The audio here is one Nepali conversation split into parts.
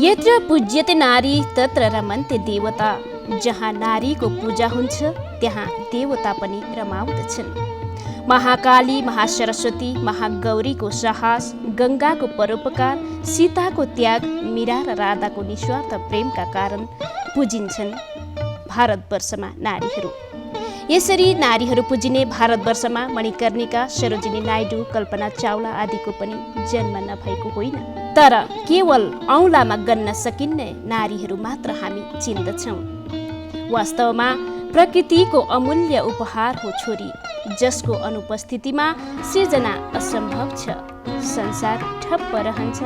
यत्र पूज्यते नारी तत्र रमन्ते देवता। जहाँ नारीको पूजा हुन्छ त्यहाँ देवता पनि रमाउँदछन्। महाकाली, महासरस्वती, महागौरीको साहस, गङ्गाको परोपकार, सीताको त्याग, मीरा र राधाको निस्वार्थ प्रेमका कारण पूजिन्छन् भारतवर्षमा नारीहरू। यसरी नारीहरू पूजिने भारतवर्षमा मणिकर्णिका, सरोजिनी नायडू, कल्पना चावला आदिको पनि जन्म नभएको होइन, तर केवल औँलामा गन्न सकिने नारीहरू मात्र हामी चिन्दछौँ। वास्तवमा प्रकृतिको अमूल्य उपहार हो छोरी, जसको अनुपस्थितिमा सृजना असम्भव छ। संसार ठप्प रहन्छ।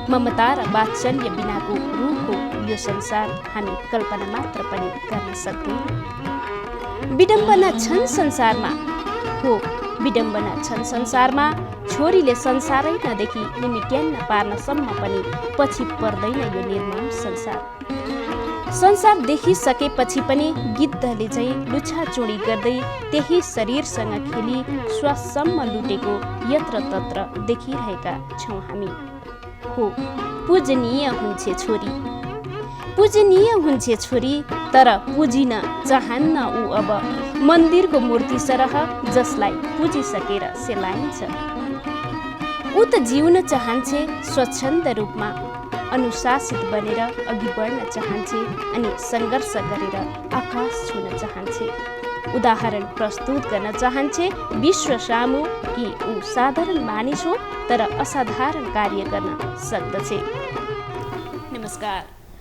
ममता र वात्सल्य बिनाको रूप हो यो संसार। हामी कल्पना मात्र पनि गर्न सक्दैनौँ। विडम्बना छन् संसारमा, हो विडम्बना छन् संसारमा। छोरीले संसारै नदेखि निमिट्यान्न पार्नसम्म पनि पछि पर्दैन यो निर्मम संसार। संसार देखिसकेपछि पनि गिद्धले चाहिँ लुछाचुँडी गर्दै त्यही शरीरसँग खेली श्वाससम्म लुटेको यत्रतत्र देखिरहेका छौँ हामी। हो पूजनीय हुन्छे छोरी, पूजनीय हुन्छे छोरी, तर पुजिन चाहन्न ऊ अब मन्दिरको मूर्ति सरह, जसलाई पुजिसकेर सेलाइन्छ। ऊ त जिउन चाहन्छे स्वच्छन्द रूपमा, अनुशासित बनेर अघि बढ्न चाहन्छे अनि सङ्घर्ष गरेर आकाश छुन चाहन्छे। उदाहरण प्रस्तुत गर्न चाहन्छे विश्व सामु कि ऊ साधारण मानिस हो तर असाधारण कार्य गर्न सक्दछे। नमस्कार।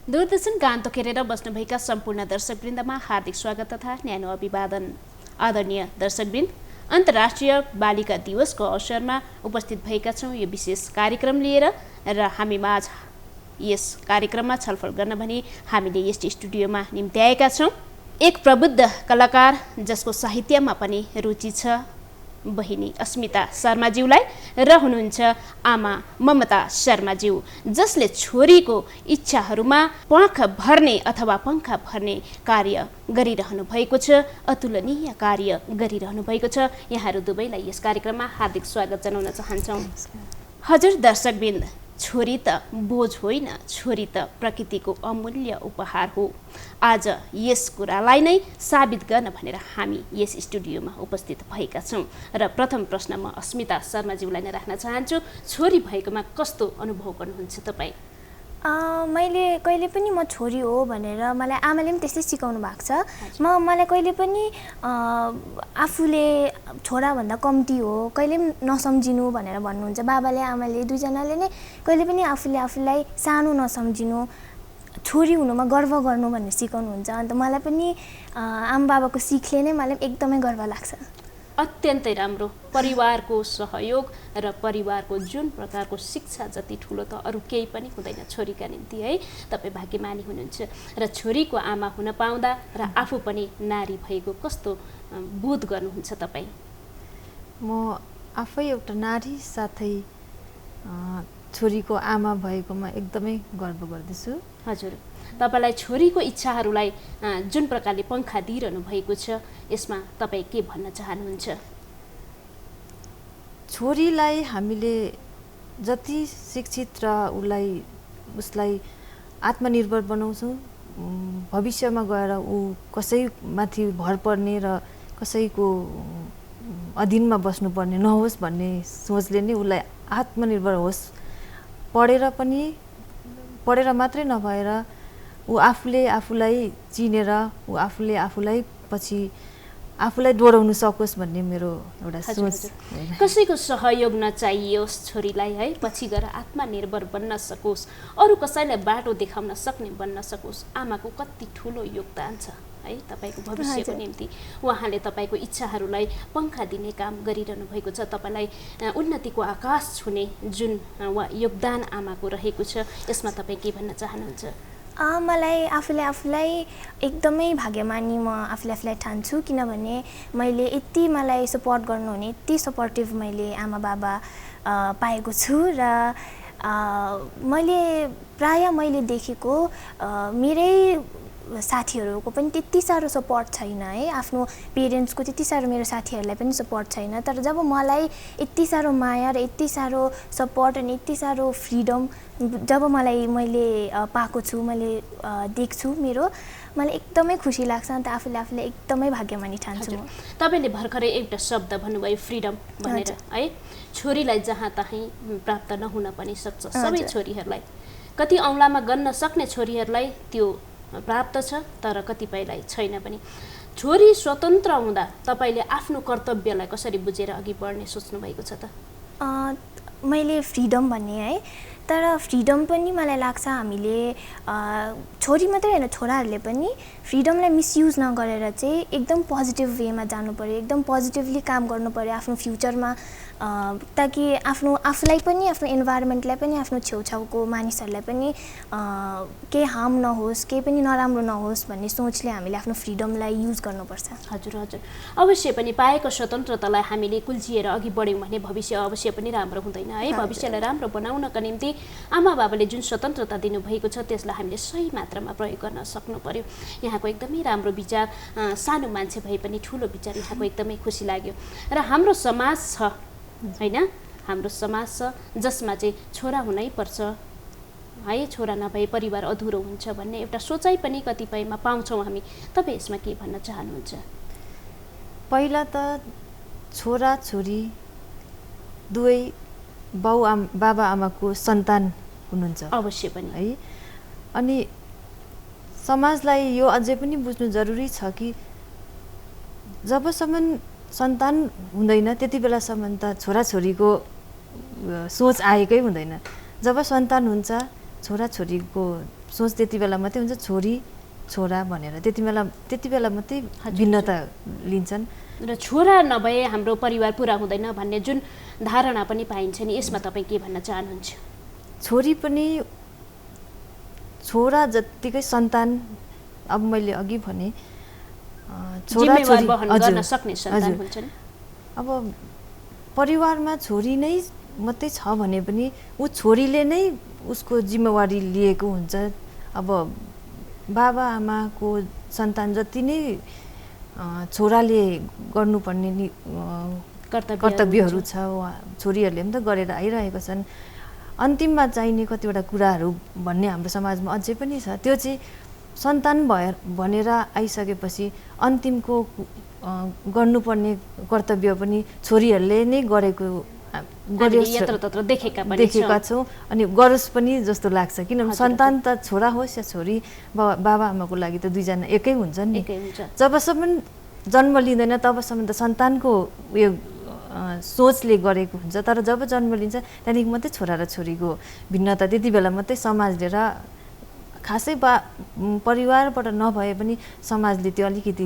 दूरदर्शन गान्तोक हेरेर बस्नुभएका सम्पूर्ण दर्शकवृन्दमा हार्दिक स्वागत तथा न्यानो अभिवादन। आदरणीय दर्शकवृन्द, अन्तर्राष्ट्रिय बालिका दिवसको अवसरमा उपस्थित भएका छौँ यो विशेष कार्यक्रम लिएर र हामीमा यस कार्यक्रममा छलफल गर्न भनी हामीले यस स्टुडियोमा निम्ति आएका छौँ एक प्रबुद्ध कलाकार जसको साहित्यमा पनि रुचि छ, बहिनी अस्मिता शर्माज्यूलाई, र हुनुहुन्छ आमा ममता शर्माज्यू, जसले छोरीको इच्छाहरूमा पाख भर्ने अथवा पङ्खा भर्ने कार्य गरिरहनु भएको छ, अतुलनीय कार्य गरिरहनु भएको छ। यहाँहरू दुवैलाई यस कार्यक्रममा हार्दिक स्वागत जनाउन चाहन्छौँ। हजुर दर्शकवृन्द, छोरी त बोझ होइन, छोरी त प्रकृतिको अमूल्य उपहार हो। आज यस कुरालाई नै साबित गर्न भनेर हामी यस स्टुडियोमा उपस्थित भएका छौँ। र प्रथम प्रश्न म अस्मिता शर्माज्यूलाई नै राख्न चाहन्छु। छोरी भएकोमा कस्तो अनुभव गर्नुहुन्छ तपाईँ? मैले कहिले पनि म छोरी हो भनेर मलाई आमाले पनि त्यस्तै सिकाउनु भएको छ। मलाई कहिले पनि आफूले छोराभन्दा कम्ती हो कहिले पनि नसम्झिनु भनेर भन्नुहुन्छ बाबाले आमाले दुईजनाले नै। कहिले पनि आफूलाई सानो नसम्झिनु, छोरी हुनुमा गर्व गर्नु भनेर सिकाउनुहुन्छ। अन्त मलाई पनि आमा बाबाको सिखले नै मलाई एकदमै गर्व लाग्छ। अत्यन्तै राम्रो। परिवारको सहयोग र परिवारको जुन प्रकारको शिक्षा जति ठुलो त अरू केही पनि हुँदैन छोरीका निम्ति, है। तपाईँ भाग्यमानी हुनुहुन्छ र छोरीको आमा हुन पाउँदा र आफू पनि नारी भएको कस्तो बोध गर्नुहुन्छ तपाईँ? म आफै एउटा नारी साथै छोरीको आमा भएकोमा एकदमै गर्व गर्दछु। हजुर, तपाईँलाई छोरीको इच्छाहरूलाई जुन प्रकारले पङ्खा दिइरहनु भएको छ, यसमा तपाईँ के भन्न चाहनुहुन्छ? छोरीलाई हामीले जति शिक्षित र उसलाई आत्मनिर्भर बनाउँछौँ, भविष्यमा गएर ऊ कसैमाथि भर पर्ने र कसैको अधीनमा बस्नुपर्ने नहोस् भन्ने सोचले नै उसलाई आत्मनिर्भर होस्। पढेर मात्रै नभएर ऊ आफूले आफूलाई चिनेर ऊ आफूले आफूलाई पछि आफूलाई डोराउनु सकोस् भन्ने मेरो एउटा सोच। कसैको सहयोग नचाहियोस् छोरीलाई, है, पछि गएर आत्मनिर्भर बन्न सकोस्, अरू कसैलाई बाटो देखाउन सक्ने बन्न सकोस्। आमाको कति ठुलो योगदान छ, है, तपाईँको भविष्यको निम्ति। उहाँले तपाईँको इच्छाहरूलाई पङ्खा दिने काम गरिरहनु भएको छ। तपाईँलाई उन्नतिको आकाश छुने जुन योगदान आमाको रहेको छ, यसमा तपाईँ के भन्न चाहनुहुन्छ? मलाई आफूलाई एकदमै भाग्यमानी म आफूलाई ठान्छु, किनभने मैले यति मलाई सपोर्ट गर्नुहुने, यति सपोर्टिभ मैले आमा बाबा पाएको छु। र मैले देखेको मेरै साथीहरूको पनि त्यति साह्रो सपोर्ट छैन है, आफ्नो पेरेन्ट्सको त्यति साह्रो मेरो साथीहरूलाई पनि सपोर्ट छैन। तर जब मलाई यति साह्रो माया र यति साह्रो सपोर्ट अनि यति साह्रो फ्रिडम जब मैले पाएको छु, मैले देख्छु मलाई एकदमै खुसी लाग्छ। अन्त आफूले एकदमै भाग्यमानी ठान्छु म। तपाईँले भर्खरै एउटा शब्द भन्नुभयो फ्रिडम भनेर है, छोरीलाई जहाँ तहीँ प्राप्त नहुन पनि सक्छ। सबै छोरीहरूलाई, कति औँलामा गन्न सक्ने छोरीहरूलाई त्यो प्राप्त छ, तर कतिपयलाई छैन पनि। छोरी स्वतन्त्र हुँदा तपाईँले आफ्नो कर्तव्यलाई कसरी बुझेर अघि बढ्ने सोच्नु भएको छ त? मैले फ्रिडम भन्ने है, तर फ्रिडम पनि मलाई लाग्छ हामीले छोरी मात्रै होइन छोराहरूले पनि फ्रिडमलाई मिसयुज नगरेर चाहिँ एकदम पोजिटिभ वेमा जानु पर्यो, एकदम पोजिटिभली काम गर्नु पर्यो आफ्नो फ्युचरमा, ताकि आफूलाई पनि, आफ्नो इन्भाइरोमेन्टलाई पनि, आफ्नो छेउछाउको मानिसहरूलाई पनि केही हार्म नहोस्, केही पनि नराम्रो नहोस् भन्ने सोचले हामीले आफ्नो फ्रिडमलाई युज गर्नुपर्छ। हजुर हजुर, अवश्य पनि पाएको स्वतन्त्रतालाई हामीले कुल्चिएर अघि बढ्यौँ भने भविष्य अवश्य पनि राम्रो हुँदैन है। भविष्यलाई राम्रो बनाउनका निम्ति आमा बाबाले जुन स्वतन्त्रता दिनुभएको छ त्यसलाई हामीले सही मात्रामा प्रयोग गर्न सक्नु पर्यो। यहाँको एकदमै राम्रो विचार, सानो मान्छे भए पनि ठुलो विचार, यहाँको एकदमै खुसी लाग्यो। र हाम्रो समाज छ होइन, हाम्रो समाज छ जसमा चाहिँ छोरा हुनै पर्छ है, छोरा नभए परिवार अधुरो हुन्छ भन्ने एउटा सोचाइ पनि कतिपयमा पाउँछौँ हामी। तपाईँ यसमा के भन्न चाहनुहुन्छ? पहिला त छोरा छोरी दुवै बाबा आमाको सन्तान हुनुहुन्छ अवश्य पनि है। अनि समाजलाई यो अझै पनि बुझ्नु जरुरी छ कि जबसम्म सन्तान हुँदैन त्यति बेलासम्म त छोराछोरीको सोच आएकै हुँदैन। जब सन्तान हुन्छ छोराछोरीको सोच त्यति बेला मात्रै हुन्छ, छोरी छोरा भनेर त्यति बेला मात्रै भिन्नता लिन्छन्। र छोरा नभए हाम्रो परिवार पुरा हुँदैन भन्ने जुन धारणा पनि पाइन्छ नि, यसमा तपाईँ के भन्न चाहनुहुन्छ? छोरी पनि छोरा जत्तिकै सन्तान, अब मैले अघि भने जिम्मेवार वहन गर्न सक्ने सन्तान हुन्छन्। अब परिवारमा छोरी नै मात्रै छ भने पनि ऊ छोरीले नै उसको जिम्मेवारी लिएको हुन्छ। अब बाबा आमाको सन्तान जति नै छोराले गर्नुपर्ने कर्तव्यहरू छ छोरीहरूले पनि त गरेर आइरहेको छन्। अन्तिममा चाहिने कतिवटा कुराहरू भन्ने हाम्रो समाजमा अझै पनि छ, त्यो चाहिँ सन्तान भनेर आइसकेपछि अन्तिमको गर्नुपर्ने कर्तव्य पनि छोरीहरूले नै देखेका छौँ। अनि गरोस् पनि जस्तो लाग्छ, किनभने सन्तान त छोरा होस् या छोरी बाबा आमाको लागि त दुईजना एकै हुन्छन् नि। जबसम्म जन्म लिँदैन तबसम्म त सन्तानको उयो सोचले गरेको हुन्छ, तर जब जन्म लिन्छ त्यहाँदेखि मात्रै छोरा र छोरीको भिन्नता त्यति बेला मात्रै समाजले र खासै परिवारबाट नभए पनि समाजले त्यो अलिकति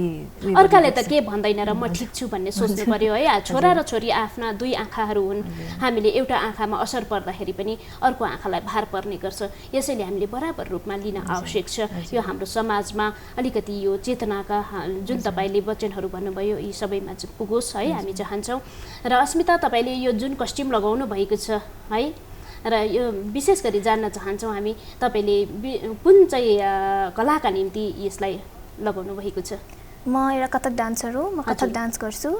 अर्काले त के भन्दैन र म ठिक छु भन्ने सोच्नु पर्यो है। छोरा र छोरी आफ्ना दुई आँखाहरू हुन्, हामीले एउटा आँखामा असर पर्दाखेरि पनि अर्को आँखालाई भार पर्ने गर्छ। यसैले हामीले बराबर रूपमा लिन आवश्यक छ। यो हाम्रो समाजमा अलिकति यो चेतनाका जुन तपाईँले वचनहरू भन्नुभयो यी सबैमा पुगोस् है, हामी चाहन्छौँ। र अस्मिता, तपाईँले यो जुन कस्ट्युम लगाउनु भएको छ है, र यो विशेष गरी जान्न चाहन्छौँ हामी तपाईँले कुन चाहिँ कलाका निम्ति यसलाई लगाउनु भएको छ? म एउटा कथक डान्सर हो, म कथक डान्स गर्छु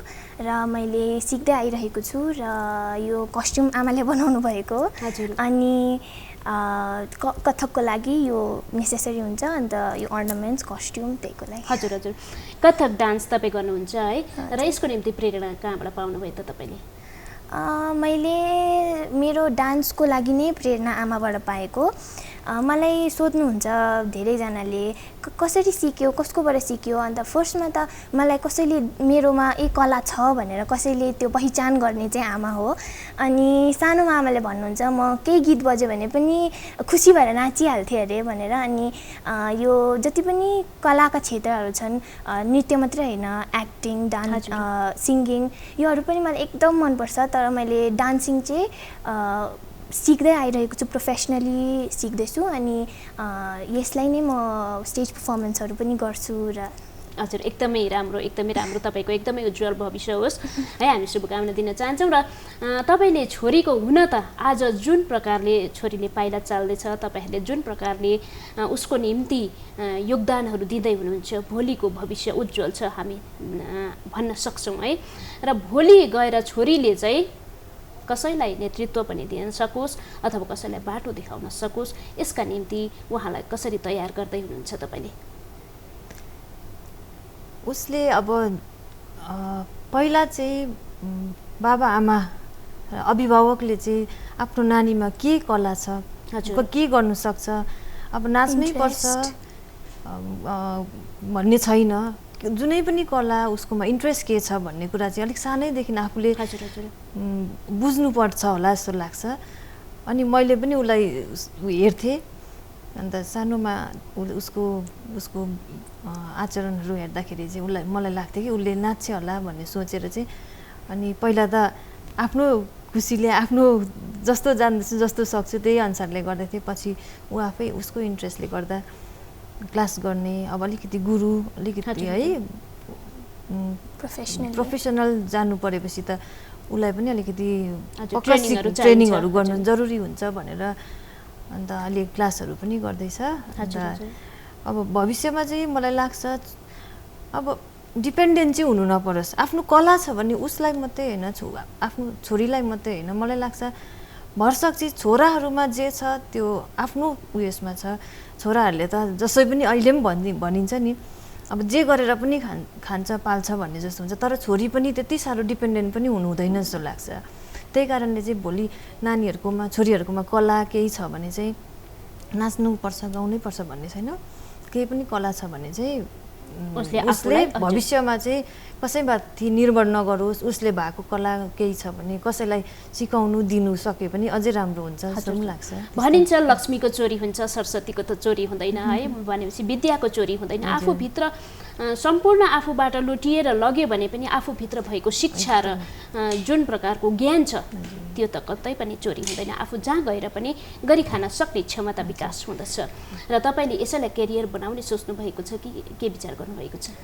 र मैले सिक्दै आइरहेको छु। र यो कस्ट्युम आमाले बनाउनु भएको, अनि कथकको लागि यो नेसेसरी हुन्छ, अन्त यो अर्नामेन्ट्स कस्ट्युम त्यहीको लागि। हजुर हजुर, कथक डान्स तपाईँ गर्नुहुन्छ है, र यसको निम्ति प्रेरणा कहाँबाट पाउनुभयो त तपाईँले? मैले मेरो डान्सको लागि नै प्रेरणा आमाबाट पाएको। मलाई सोध्नुहुन्छ धेरैजनाले कसरी सिक्यो, कसकोबाट सिक्यो, अन्त फर्स्टमा त मलाई कसैले मेरोमा एक कला छ भनेर कसैले त्यो पहिचान गर्ने चाहिँ आमा हो। अनि सानोमा आमाले भन्नुहुन्छ म केही गीत बज्यो भने पनि खुसी भएर नाचिहाल्थेँ अरे भनेर। अनि यो जति पनि कलाका क्षेत्रहरू छन्, नृत्य मात्रै होइन, एक्टिङ, डान्स, सिङ्गिङ, योहरू पनि मलाई एकदम मनपर्छ। तर मैले डान्सिङ चाहिँ सिक्दै आइरहेको छु, प्रोफेसनली सिक्दैछु। अनि यसलाई नै म स्टेज पर्फर्मेन्सहरू पनि गर्छु। र हजुर, एकदमै राम्रो तपाईँको एकदमै उज्जवल भविष्य होस् है, हामी शुभकामना दिन चाहन्छौँ। र तपाईँले छोरीको हुन त आज जुन प्रकारले छोरीले पाइला चाल्दैछ, तपाईँहरूले जुन प्रकारले उसको निम्ति योगदानहरू दिँदै हुनुहुन्छ, भोलिको भविष्य उज्जवल छ हामी भन्न सक्छौँ है। र भोलि गएर छोरीले चाहिँ कसैलाई नेतृत्व पनि दिन सकोस् अथवा कसैलाई बाटो देखाउन सकोस्, यसका निम्ति उहाँलाई कसरी तयार गर्दै हुनुहुन्छ तपाईँले? उसले अब पहिला चाहिँ बाबा आमा अभिभावकले चाहिँ आफ्नो नानीमा के कला छ, के गर्नु सक्छ, अब नाच्नै पर्छ भन्ने छैन, जुनै पनि कला उसकोमा इन्ट्रेस्ट के छ भन्ने कुरा चाहिँ अलिक सानैदेखि आफूले बुझ्नुपर्छ होला जस्तो लाग्छ। अनि मैले पनि उसलाई हेर्थेँ, अन्त सानोमा उसको आचरणहरू हेर्दाखेरि चाहिँ मलाई लाग्थ्यो कि उसले नाच्छ होला भन्ने सोचेर चाहिँ अनि पहिला त आफ्नो खुसीले आफ्नो जस्तो जान्दछु जस्तो सक्छु त्यही अनुसारले गर्दै थिएँ। पछि ऊ आफै उसको इन्ट्रेस्टले गर्दा क्लास गर्ने, अब अलिकति गुरु अलिकति है प्रोफेसनल जानु परेपछि त उसलाई पनि अलिकति ट्रेनिङहरू गर्नु जरुरी हुन्छ भनेर अन्त अहिले क्लासहरू पनि गर्दैछ। अन्त अब भविष्यमा चाहिँ मलाई लाग्छ अब डिपेन्डेन्ट चाहिँ हुनु नपरोस्, आफ्नो कला छ भने उसलाई मात्रै होइन, आफ्नो छोरीलाई मात्रै होइन, मलाई लाग्छ भरसक चाहिँ छोराहरूमा जे छ त्यो आफ्नो उयसमा छ। छोराहरूले त जसै पनि अहिले पनि भनिन्छ नि, अब जे गरेर पनि खान्छ पाल्छ भन्ने जस्तो हुन्छ, तर छोरी पनि त्यति साह्रो डिपेन्डेन्ट पनि हुनु हुँदैन जस्तो लाग्छ। त्यही कारणले चाहिँ भोलि नानीहरूकोमा छोरीहरूकोमा कला केही छ भने चाहिँ नाच्नुपर्छ गाउनै पर्छ भन्ने छैन, केही पनि कला छ भने चाहिँ उसले भविष्यमा चाहिँ कसैमाथि निर्भर नगरोस्, उसले भएको कला केही छ भने कसैलाई सिकाउनु दिनु सके पनि अझै राम्रो हुन्छ जस्तो पनि लाग्छ। भनिन्छ लक्ष्मीको चोरी हुन्छ, सरस्वतीको त चोरी हुँदैन है, भनेपछि विद्याको चोरी हुँदैन। आफूभित्र सम्पूर्ण आफूबाट लुटिएर लग्यो भने पनि आफूभित्र भएको शिक्षा र जुन प्रकारको ज्ञान छ त्यो त कतै पनि चोरी हुँदैन, आफू जहाँ गएर पनि गरी खान सक्ने क्षमता विकास हुँदछ। र तपाईँले यसैलाई करियर बनाउने सोच्नु भएको छ कि के विचार गर्नुभएको छ?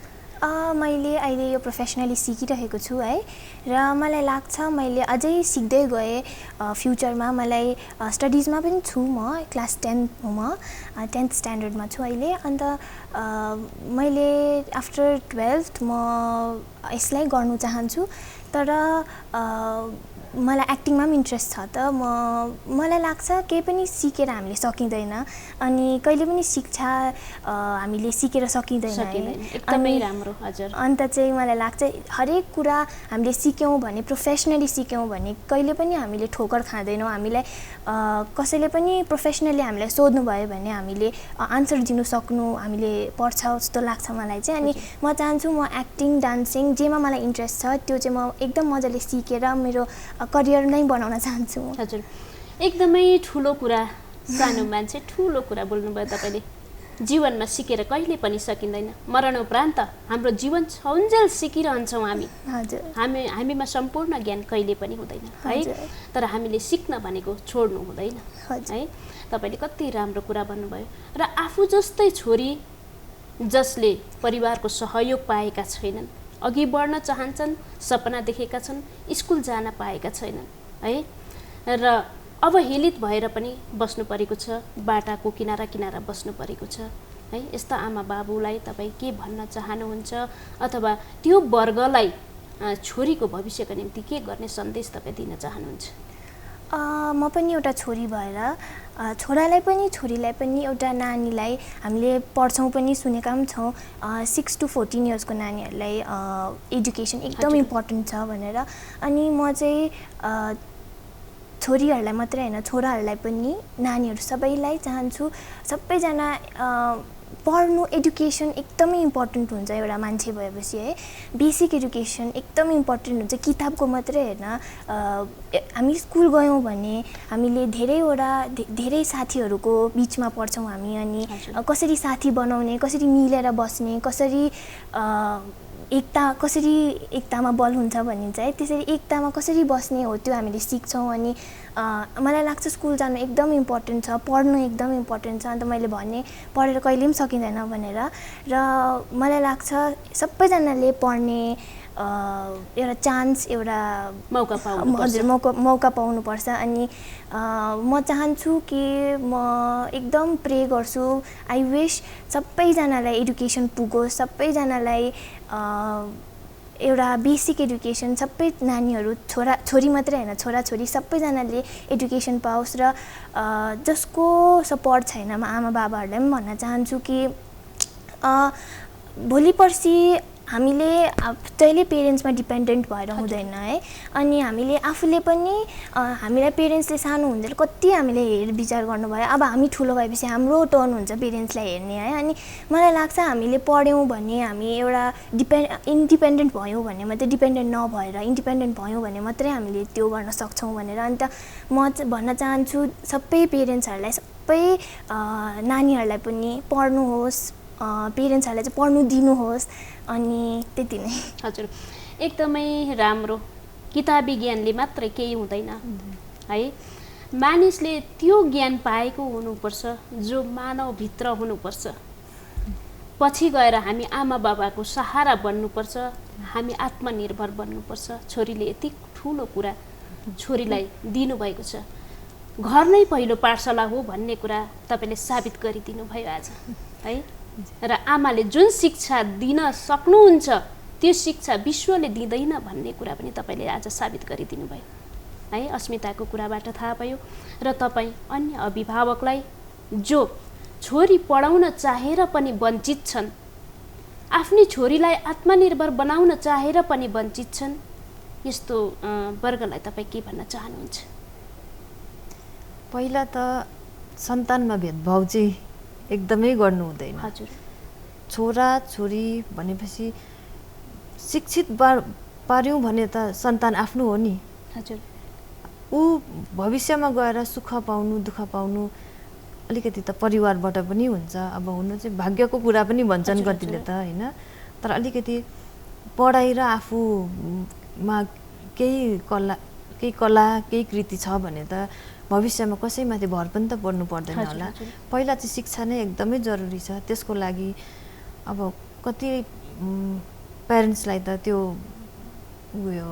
मैले अहिले यो प्रोफेसनली सिकिरहेको छु है, र मलाई लाग्छ मैले अझै सिक्दै गएँ फ्युचरमा। मलाई स्टडिजमा पनि छु, म क्लास 10th स्ट्यान्डर्डमा छु अहिले। अन्त मैले आफ्टर 12th म यसलाई गर्नु चाहन्छु, तर मलाई एक्टिङमा पनि इन्ट्रेस्ट छ। त मलाई लाग्छ केही पनि सिकेर हामीले सकिँदैन, अनि कहिले पनि शिक्षा हामीले सिकेर सकिँदैन। एकदमै राम्रो। हजुर। अन्त चाहिँ मलाई लाग्छ हरेक कुरा हामीले सिक्यौँ भने, प्रोफेसनली सिक्यौँ भने कहिले पनि हामीले ठोकर खाँदैनौँ। हामीलाई कसैले पनि प्रोफेसनली हामीलाई सोध्नुभयो भने हामीले आन्सर दिनु सक्नु हामीले पर्छ जस्तो लाग्छ मलाई चाहिँ। अनि म चाहन्छु म एक्टिङ, डान्सिङ जेमा मलाई इन्ट्रेस्ट छ त्यो चाहिँ म एकदम मजाले सिकेर मेरो करियर नै बनाउन चाहन्छु। हजुर, एकदमै ठुलो कुरा, सानो मान्छे ठुलो कुरा बोल्नुभयो तपाईँले। जीवनमा सिकेर कहिले पनि सकिँदैन, मरणोपरान्त हाम्रो जीवन छौन्जेल सिकिरहन्छौँ हामी। हजुर। हामीमा सम्पूर्ण ज्ञान कहिले पनि हुँदैन है, तर हामीले सिक्न भनेको छोड्नु हुँदैन है। तपाईँले कति राम्रो कुरा भन्नुभयो। र आफू जस्तै छोरी जसले परिवारको सहयोग पाएका छैनन्, अघि बढ्न चाहन्छन्, सपना देखेका छन्, स्कुल जान पाएका छैनन् है, र अवहेलित भएर पनि बस्नु परेको छ, बाटाको किनारा किनारा बस्नु परेको छ है, यस्ता आमा बाबुलाई तपाईँ के भन्न चाहनुहुन्छ, अथवा त्यो वर्गलाई छोरीको भविष्यको निम्ति के गर्ने सन्देश तपाईँ दिन चाहनुहुन्छ? म पनि एउटा छोरी भएर छोरालाई पनि छोरीलाई पनि एउटा नानीलाई हामीले पढ्छौँ पनि, सुनेका पनि छौँ 6 to 14 इयर्सको नानीहरूलाई एजुकेसन एकदम इम्पोर्टेन्ट छ भनेर। अनि म चाहिँ छोरीहरूलाई मात्रै होइन छोराहरूलाई पनि, नानीहरू सबैलाई चाहन्छु सबैजना पढ्नु, एजुकेसन एकदमै इम्पोर्टेन्ट हुन्छ एउटा मान्छे भएपछि है। बेसिक एजुकेसन एकदमै इम्पोर्टेन्ट हुन्छ, किताबको मात्रै होइन। हामी स्कुल गयौँ भने हामीले धेरै साथीहरूको बिचमा पढ्छौँ हामी, अनि कसरी साथी बनाउने, कसरी मिलेर बस्ने, कसरी कसरी एकतामा बल हुन्छ भनिन्छ है, त्यसरी एकतामा कसरी बस्ने हो त्यो हामीले सिक्छौँ। अनि मलाई लाग्छ स्कुल जानु एकदम इम्पोर्टेन्ट छ, पढ्नु एकदम इम्पोर्टेन्ट छ। अन्त मैले भने पढेर कहिले पनि सकिँदैन भनेर, र मलाई लाग्छ सबैजनाले पढ्ने एउटा चान्स, एउटा मौका पाउनुपर्छ। अनि म चाहन्छु कि म एकदम प्रे गर्छु, आई विश सबैजनालाई एडुकेसन पुगोस्, सबैजनालाई एउटा बेसिक एडुकेसन, सबै नानीहरू छोरी मात्रै होइन, छोराछोरी सबैजनाले एडुकेसन पाओस्। र जसको सपोर्ट छैन म आमा बाबाहरूलाई पनि भन्न चाहन्छु कि भोलि पर्सि हामीले जहिले पेरेन्ट्समा डिपेन्डेन्ट भएर हुँदैन है। अनि हामीले आफूले पनि हामीलाई पेरेन्ट्सले सानो हुँदा कति हामीले हेरविचार गर्नुभयो, अब हामी ठुलो भएपछि हाम्रो टर्न हुन्छ पेरेन्ट्सलाई हेर्ने है। अनि मलाई लाग्छ हामीले पढ्यौँ भने, हामी एउटा इन्डिपेन्डेन्ट भयौँ भने मात्रै, डिपेन्डेन्ट नभएर इन्डिपेन्डेन्ट भयौँ भने मात्रै हामीले त्यो गर्न सक्छौँ भनेर। अन्त म भन्न चाहन्छु सबै पेरेन्ट्सहरूलाई, सबै नानीहरूलाई पनि पढ्नुहोस्, पेरेन्ट्सहरूलाई चाहिँ पढ्नु दिनुहोस्। अनि त्यति नै। हजुर, एकदमै राम्रो। किताबी ज्ञानले मात्रै केही हुँदैन है, मानिसले त्यो ज्ञान पाएको हुनुपर्छ जो मानवभित्र हुनुपर्छ। पछि गएर हामी आमा बाबाको सहारा बन्नुपर्छ, हामी आत्मनिर्भर बन्नुपर्छ। छोरीले यति ठुलो कुरा छोरीलाई दिनुभएको छ, घर नै पहिलो पाठशाला हो भन्ने कुरा तपाईँले साबित गरिदिनु भयो आज है। र आमाले जुन शिक्षा दिन सक्नुहुन्छ त्यो शिक्षा विश्वले दिँदैन भन्ने कुरा पनि तपाईँले आज साबित गरिदिनु भयो है। अस्मिताको कुराबाट थाहा भयो। र तपाईँ अन्य अभिभावकलाई जो छोरी पढाउन चाहेर पनि वञ्चित छन्, आफ्नी छोरीलाई आत्मनिर्भर बनाउन चाहेर पनि वञ्चित छन्, यस्तो वर्गलाई तपाईँ के भन्न चाहनुहुन्छ? पहिला त सन्तानमा भेदभाव चाहिँ एकदमै गर्नु हुँदैन। हजुर, छोरा छोरी भनेपछि शिक्षित पार्यौँ भने त सन्तान आफ्नो हो नि। हजुर, ऊ भविष्यमा गएर सुख पाउनु दुःख पाउनु अलिकति त परिवारबाट पनि हुन्छ। अब हुनु चाहिँ भाग्यको कुरा पनि भन्छन् कतिले त होइन, तर अलिकति पढाइ र आफूमा केही कला केही कृति छ भने त भविष्यमा कसैमाथि भर पनि त पर्नु पर्दैन होला। पहिला चाहिँ शिक्षा नै एकदमै जरुरी छ। त्यसको लागि अब कति प्यारेन्ट्सलाई त त्यो उयो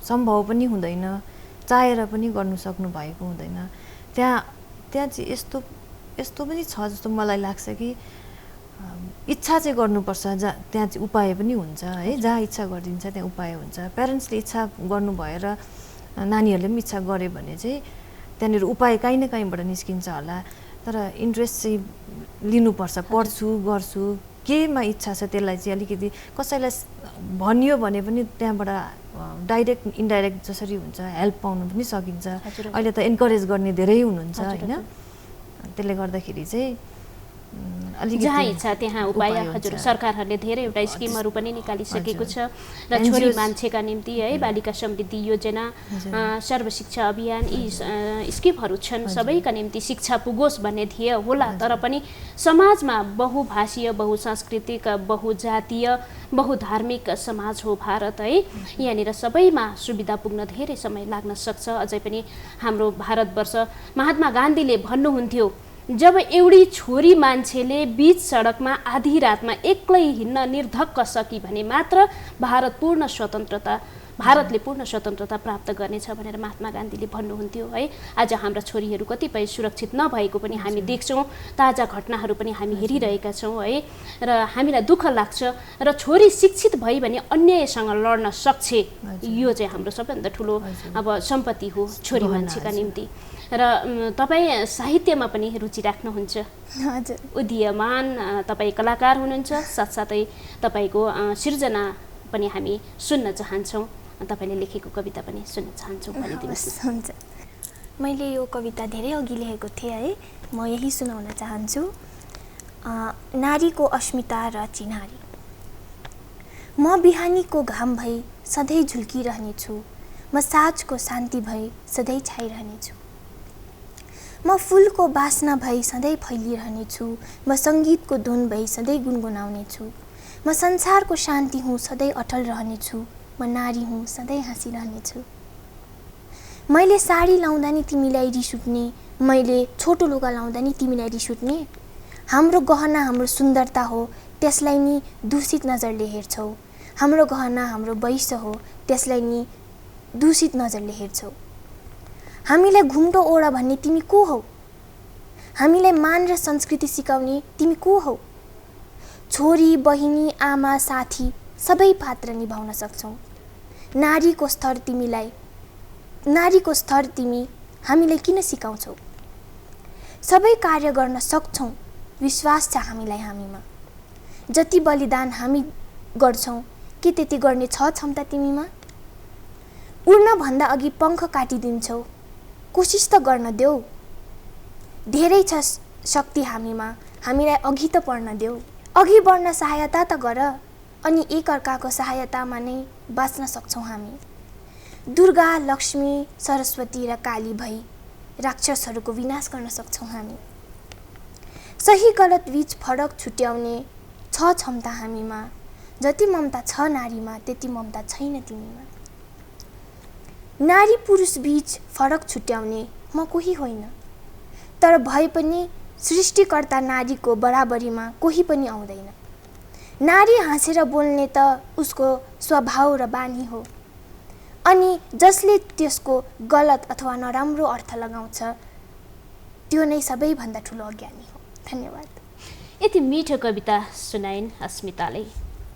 सम्भव पनि हुँदैन, चाहेर पनि गर्नु सक्नु भएको हुँदैन। त्यहाँ चाहिँ यस्तो पनि छ जस्तो मलाई लाग्छ कि इच्छा चाहिँ गर्नुपर्छ, त्यहाँ चाहिँ उपाय पनि हुन्छ है। जहाँ इच्छा गरिदिन्छ त्यहाँ उपाय हुन्छ। प्यारेन्ट्सले इच्छा गर्नु भएर नानीहरूले पनि इच्छा गरे भने चाहिँ त्यहाँनिर उपाय काहीँ न काहीँबाट निस्किन्छ होला। तर इन्ट्रेस्ट चाहिँ लिनुपर्छ, पढ्छु गर्छु, केमा इच्छा छ त्यसलाई चाहिँ अलिकति कसैलाई भनियो भने पनि त्यहाँबाट डाइरेक्ट इन्डाइरेक्ट जसरी हुन्छ हेल्प पाउनु पनि सकिन्छ। अहिले त एन्करेज गर्ने धेरै हुनुहुन्छ होइन, त्यसले गर्दाखेरि चाहिँ जहाँ इच्छा त्यहाँ उपाय। हजुर, सरकारहरूले धेरैवटा स्किमहरू पनि निकालिसकेको छ र छोरी मान्छेका निम्ति है बालिका समृद्धि योजना, सर्वशिक्षा अभियान, यी स्किमहरू छन्। सबैका निम्ति शिक्षा पुगोस् भन्ने ध्येय होला, तर पनि समाजमा बहुभाषीय, बहुसांस्कृतिक, बहुजातीय, बहुधार्मिक समाज हो भारत है। यहाँनिर सबैमा सुविधा पुग्न धेरै समय लाग्न सक्छ। अझै पनि हाम्रो भारतवर्ष, महात्मा गान्धीले भन्नुहुन्थ्यो, जब एउटी छोरी मान्छेले बीच सडकमा आधी रातमा एक्लै हिँड्न निर्धक्क सकी भने मात्र भारतले पूर्ण स्वतन्त्रता प्राप्त गर्नेछ भनेर महात्मा गान्धीले भन्नुहुन्थ्यो है। आज हाम्रा छोरीहरू कतिपय सुरक्षित नभएको पनि हामी देख्छौँ, ताजा घटनाहरू पनि हामी हेरिरहेका छौँ है। र हामीलाई दुःख लाग्छ। र छोरी शिक्षित भई भने अन्यायसँग लड्न सक्छ, यो चाहिँ हाम्रो सबैभन्दा ठुलो अब सम्पत्ति हो छोरी मान्छेका निम्ति। र तपाईँ साहित्यमा पनि रुचि राख्नुहुन्छ। हजुर, उदीयमान तपाईँ कलाकार हुनुहुन्छ, साथसाथै तपाईँको सृजना पनि हामी सुन्न चाहन्छौँ। तपाईँले लेखेको कविता पनि सुन्न चाहन्छौँ, भनिदिनुहोस्। हुन्छ, मैले यो कविता धेरै अघि लेखेको थिएँ है, म यही सुनाउन चाहन्छु। नारीको अस्मिता र चिन्हारी। म बिहानीको घाम भई सधैँ झुल्किरहनेछु, म साँझको शान्ति भई सधैँ छाइरहनेछु, म फुलको बास्ना भई सधैँ फैलिरहनेछु, म सङ्गीतको धुन भई सधैँ गुनगुनाउनेछु, म संसारको शान्ति हुँ, सधैँ अटल रहनेछु। म नारी हुँ, सधैँ हाँसिरहनेछु। मैले साडी लाउँदा नि तिमीलाई रिस उठ्ने, मैले छोटो लुगा लाउँदा नि तिमीलाई रिस उठ्ने। हाम्रो गहना हाम्रो सुन्दरता हो, त्यसलाई नि दूषित नजरले हेर्छौ। हाम्रो गहना हाम्रो वैश्य हो, त्यसलाई नि दूषित नजरले हेर्छौ। हामीलाई घुम्टो ओढ भन्ने तिमी को हौ? हामीलाई मान र संस्कृति सिकाउने तिमी को हौ? छोरी, बहिनी, आमा, साथी सबै पात्र निभाउन सक्छौ। नारीको स्तर तिमी हामीलाई किन सिकाउँछौ? सबै कार्य गर्न सक्छौ, विश्वास छ हामीलाई हामीमा। जति बलिदान हामी गर्छौं, के त्यति गर्ने छ क्षमता तिमीमा? उड्न भन्दा अघि पंख काटिदिन्छौ, कोसिस त गर्न देऊ। धेरै छ शक्ति हामीमा, हामीलाई अघि त बढ्न देऊ। अघि बढ्न सहायता त गर, अनि एकअर्काको सहायतामा नै बाँच्न सक्छौं हामी। दुर्गा, लक्ष्मी, सरस्वती र काली भई राक्षसहरूको विनाश गर्न सक्छौं हामी। सही गलत बीच फरक छुट्याउने छ क्षमता हामीमा। जति ममता छ नारीमा, त्यति ममता छैन तिमीमा। नारी पुरुष बीच फरक छुट्याउने म कोही होइन, तर भए पनि सृष्टिकर्ता नारीको बराबरीमा कोही पनि आउँदैन। नारी हाँसेर बोल्ने त उसको स्वभाव र बानी हो, अनि जसले त्यसको गलत अथवा नराम्रो अर्थ लगाउँछ त्यो नै सबैभन्दा ठुलो अज्ञानी हो। धन्यवाद। यति मिठो कविता सुनाइन् अस्मिताले।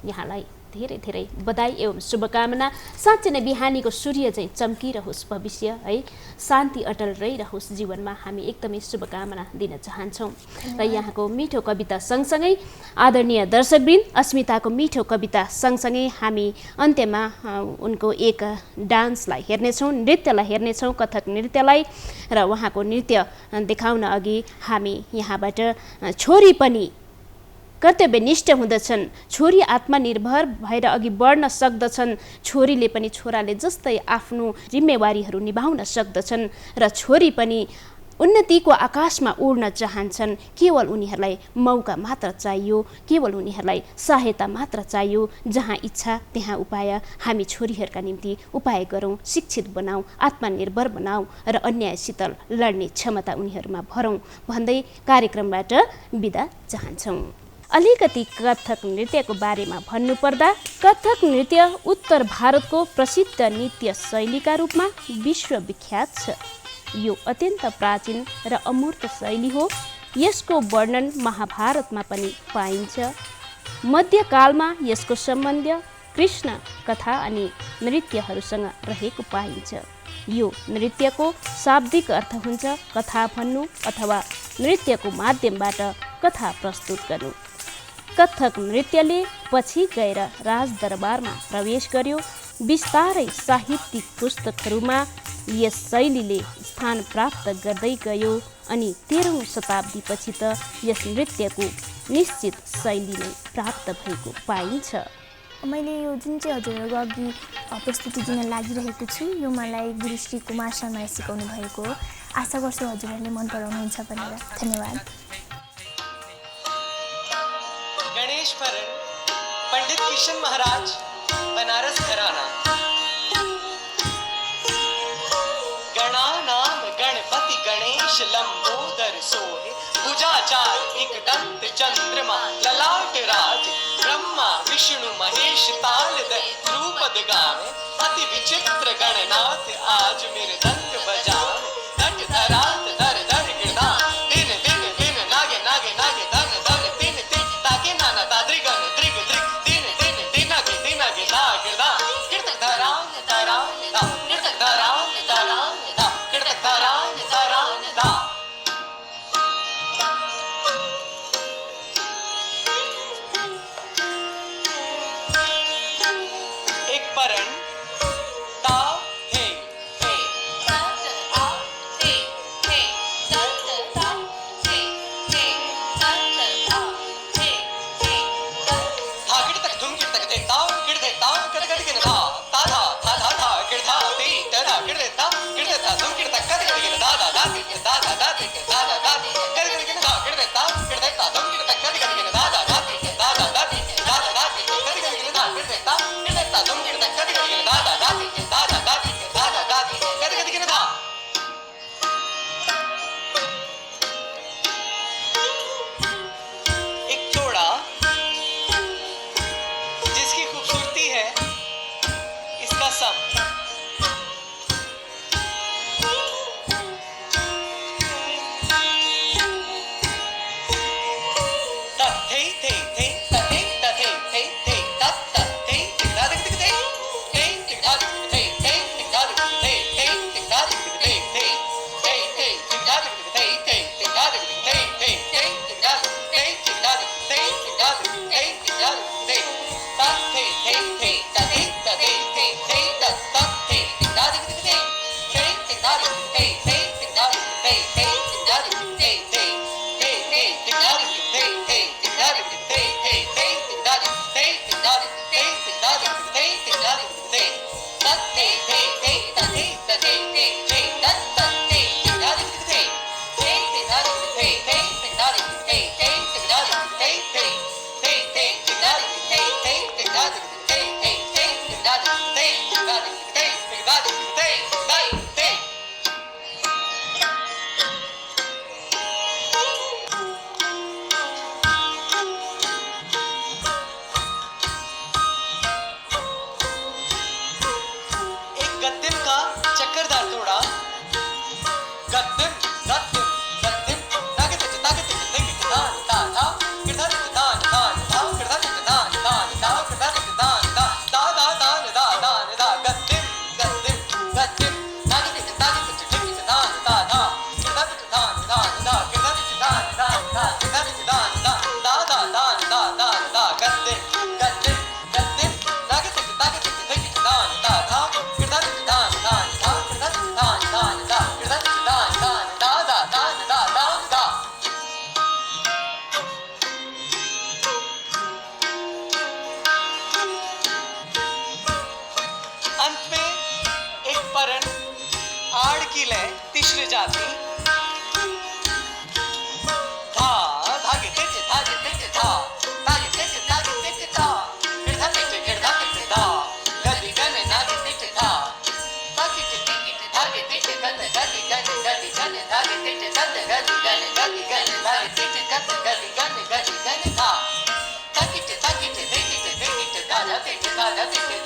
यहाँलाई धेरै धेरै बधाई एवं शुभकामना। साँच्चै नै बिहानीको सूर्य चाहिँ चम्किरहोस् भविष्य, है, शान्ति अटल रहिरहोस् जीवनमा, हामी एकदमै शुभकामना दिन चाहन्छौँ। र यहाँको मिठो कविता सँगसँगै आदरणीय दर्शकवृन्द, अस्मिताको मिठो कविता सँगसँगै हामी अन्त्यमा उनको एक डान्सलाई हेर्नेछौँ, नृत्यलाई हेर्नेछौँ, कथक नृत्यलाई। र उहाँको नृत्य देखाउन अघि हामी यहाँबाट छोरी पनि कर्तव्यनिष्ठ हुँदछन्, छोरी आत्मनिर्भर भएर अघि बढ्न सक्दछन्, छोरीले पनि छोराले जस्तै आफ्नो जिम्मेवारीहरू निभाउन सक्दछन्, र छोरी पनि उन्नतिको आकाशमा उड्न चाहन्छन्। केवल उनीहरूलाई मौका मात्र चाहियो, केवल उनीहरूलाई सहायता मात्र चाहियो। जहाँ इच्छा त्यहाँ उपाय। हामी छोरीहरूका निम्ति उपाय गरौँ, शिक्षित बनाऊ, आत्मनिर्भर बनाऊ र अन्यायसित लड्ने क्षमता उनीहरूमा भरौँ भन्दै कार्यक्रमबाट बिदा चाहन्छौँ। अलिकति कथक नृत्यको बारेमा भन्नुपर्दा, कथक नृत्य उत्तर भारतको प्रसिद्ध नृत्य शैलीका रूपमा विश्वविख्यात छ। यो अत्यन्त प्राचीन र अमूर्त शैली हो। यसको वर्णन महाभारतमा पनि पाइन्छ। मध्यकालमा यसको सम्बन्ध कृष्ण कथा अनि नृत्यहरूसँग रहेको पाइन्छ। यो नृत्यको शाब्दिक अर्थ हुन्छ कथा भन्नु अथवा नृत्यको माध्यमबाट कथा प्रस्तुत गर्नु। कथक नृत्यले पछि गएर राजदरबारमा प्रवेश गर्यो। बिस्तारै साहित्यिक पुस्तकहरूमा यस शैलीले स्थान प्राप्त गर्दै गयो अनि 13औं शताब्दीपछि त यस नृत्यको निश्चित शैली नै प्राप्त भएको पाइन्छ। मैले यो जुन चाहिँ हजुरहरूको अघि प्रस्तुति दिन लागिरहेको छु, यो मलाई गुरु श्री कुमार शर्माले सिकाउनु भएको हो। आशा गर्छु हजुरहरूले मन पराउनुहुन्छ भनेर। धन्यवाद। गणेशवरण पंडित किशन महाराज, बनारस घराना। गणानाम गणपति गणेश लंबोदर सोहे, भुजाचार एक दंत चंद्रमा, ललाट राज ब्रह्मा विष्णु महेश, तालदय ध्रुपद गावे, अति विचित्र गणनाथ आज मेरे दंत बजावे। धट धरात धर धर गिरदा, दिन दिन दिन नागे नागे नागे धन धन, दिन दिन ताके नाना ताद्रिगन द्रिग द्रिग, दिन दिन दिनागे दिनागे दा गिरदा, गिरतक धरान धरान दा, गिरतक धरान धरान दा, गिरतक धरान धरान दा। एक परण ता हे हे तत आ हे हे तत ता हे हे तत आ हे हे तत धा गिर तक धुम गिर तक दे ता गिर दे ता कद कद गिर धा ता धा धा धा धा गिर धा ते ता गिर दे ता धुम गिर तक कद कद गिर धा धा धा गिर धा धा धा गिर धा धा धा कद कद गिर धा गिर दे ता धुम गिर तक कद कद गिर धा धा धा गिर धा धा धा धा धा जाती था धागे तिच धागे तिच था धागे तिच था फिर धागे तिच था गदी गने धागे तिच था धागे तिच धागे तिच गने गदी गने गदी गने धागे तिच गने गदी गने गदी गने धागे तिच गदी गने गदी गने था धागे तिच धागे तिच धागे तिच